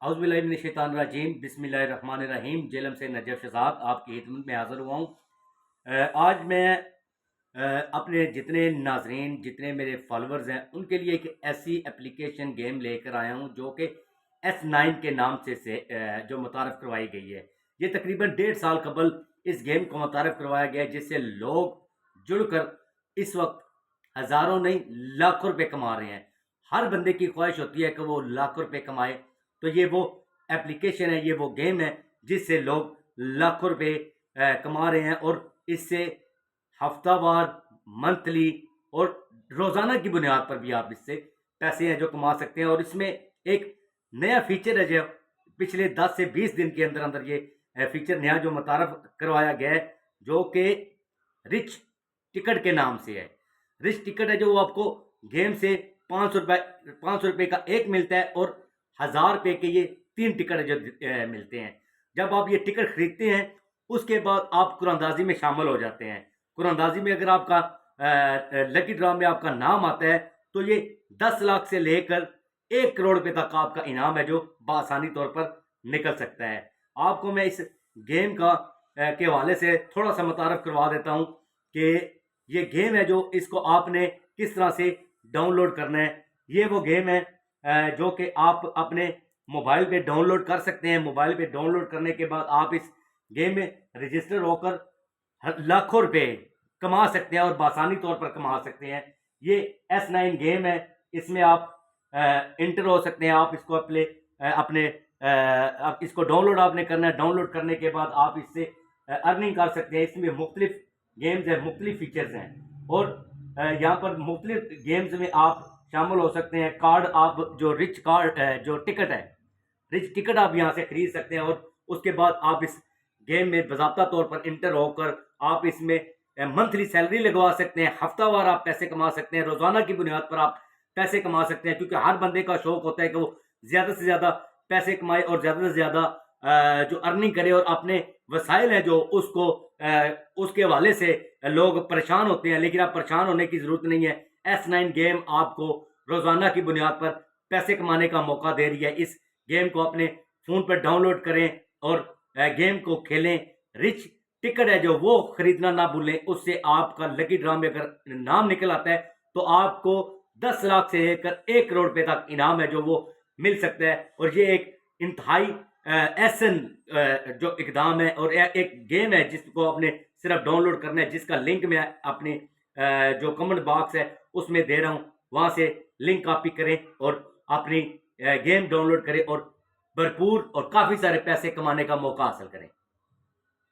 اعوذ باللہ من الشیطان الرجیم، بسم اللہ الرحمن الرحیم۔ جیلم سے نجف شہزاد آپ کی خدمت میں حاضر ہوا ہوں۔ آج میں اپنے جتنے ناظرین، جتنے میرے فالورز ہیں، ان کے لیے ایک ایسی اپلیکیشن گیم لے کر آیا ہوں جو کہ S9 کے نام سے جو متعارف کروائی گئی ہے۔ یہ تقریباً 1.5 سال قبل اس گیم کو متعارف کروایا گیا ہے، جس سے لوگ جڑ کر اس وقت ہزاروں نہیں لاکھوں روپے کما رہے ہیں۔ ہر بندے کی خواہش ہوتی ہے کہ وہ لاکھوں روپے کمائے، تو یہ وہ اپلیکیشن ہے، یہ وہ گیم ہے جس سے لوگ لاکھوں روپے کما رہے ہیں، اور اس سے ہفتہ وار، منتھلی اور روزانہ کی بنیاد پر بھی آپ اس سے پیسے ہیں جو کما سکتے ہیں۔ اور اس میں ایک نیا فیچر ہے جو پچھلے 10 سے 20 دن کے اندر اندر یہ فیچر نیا جو متعارف کروایا گیا ہے، جو کہ رچ ٹکٹ کے نام سے ہے۔ رچ ٹکٹ ہے جو وہ آپ کو گیم سے 500 روپے کا ایک ملتا ہے، اور 1000 روپے کے یہ 3 ٹکٹ جو ملتے ہیں۔ جب آپ یہ ٹکٹ خریدتے ہیں، اس کے بعد آپ قرعہ اندازی میں شامل ہو جاتے ہیں۔ قرعہ اندازی میں اگر آپ کا لکی ڈرا میں آپ کا نام آتا ہے تو یہ 10 لاکھ سے لے کر 1 کروڑ روپے تک آپ کا انعام ہے جو بآسانی طور پر نکل سکتا ہے۔ آپ کو میں اس گیم کے حوالے سے تھوڑا سا متعارف کروا دیتا ہوں کہ یہ گیم ہے جو اس کو آپ نے کس طرح سے ڈاؤن لوڈ کرنا ہے۔ یہ وہ گیم ہے جو کہ آپ اپنے موبائل پہ ڈاؤن لوڈ کر سکتے ہیں۔ موبائل پہ ڈاؤن لوڈ کرنے کے بعد آپ اس گیم میں رجسٹر ہو کر لاکھوں روپے کما سکتے ہیں، اور بآسانی طور پر کما سکتے ہیں۔ یہ S9 گیم ہے، اس میں آپ انٹر ہو سکتے ہیں۔ آپ اس کو اس کو ڈاؤن لوڈ آپ نے کرنا ہے۔ ڈاؤن لوڈ کرنے کے بعد آپ اس سے ارننگ کر سکتے ہیں۔ اس میں مختلف گیمز ہیں، مختلف فیچرز ہیں، اور یہاں پر مختلف گیمز میں آپ شامل ہو سکتے ہیں۔ کارڈ آپ جو رچ کارڈ جو ٹکٹ ہے، رچ ٹکٹ آپ یہاں سے خرید سکتے ہیں، اور اس کے بعد آپ اس گیم میں باضابطہ طور پر انٹر ہو کر آپ اس میں منتھلی سیلری لگوا سکتے ہیں۔ ہفتہ وار آپ پیسے کما سکتے ہیں، روزانہ کی بنیاد پر آپ پیسے کما سکتے ہیں، کیونکہ ہر بندے کا شوق ہوتا ہے کہ وہ زیادہ سے زیادہ پیسے کمائے اور زیادہ سے زیادہ جو ارننگ کرے، اور اپنے وسائل ہیں جو اس کے حوالے سے لوگ پریشان ہوتے ہیں، لیکن آپ پریشان ہونے کی ضرورت نہیں ہے۔ S9 گیم آپ کو روزانہ کی بنیاد پر پیسے کمانے کا موقع دے رہی ہے۔ اس گیم کو اپنے فون پر ڈاؤن لوڈ کریں اور گیم کو کھیلیں۔ رچ ٹکٹ ہے جو وہ خریدنا نہ بھولیں، اس سے آپ کا لکی ڈرا میں اگر نام نکل آتا ہے تو آپ کو 10 لاکھ سے لے کر 1 کروڑ روپے تک انعام ہے جو وہ مل سکتا ہے۔ اور یہ ایک انتہائی احسن جو اقدام ہے، اور ایک گیم ہے جس کو آپ نے صرف ڈاؤن لوڈ کرنا ہے، جس کا لنک میں اپنے جو کمنٹ باکس ہے اس میں دے رہا ہوں، وہاں سے لنک کاپی کریں اور اپنی گیم ڈاؤن لوڈ کریں، اور بھرپور اور کافی سارے پیسے کمانے کا موقع حاصل کریں۔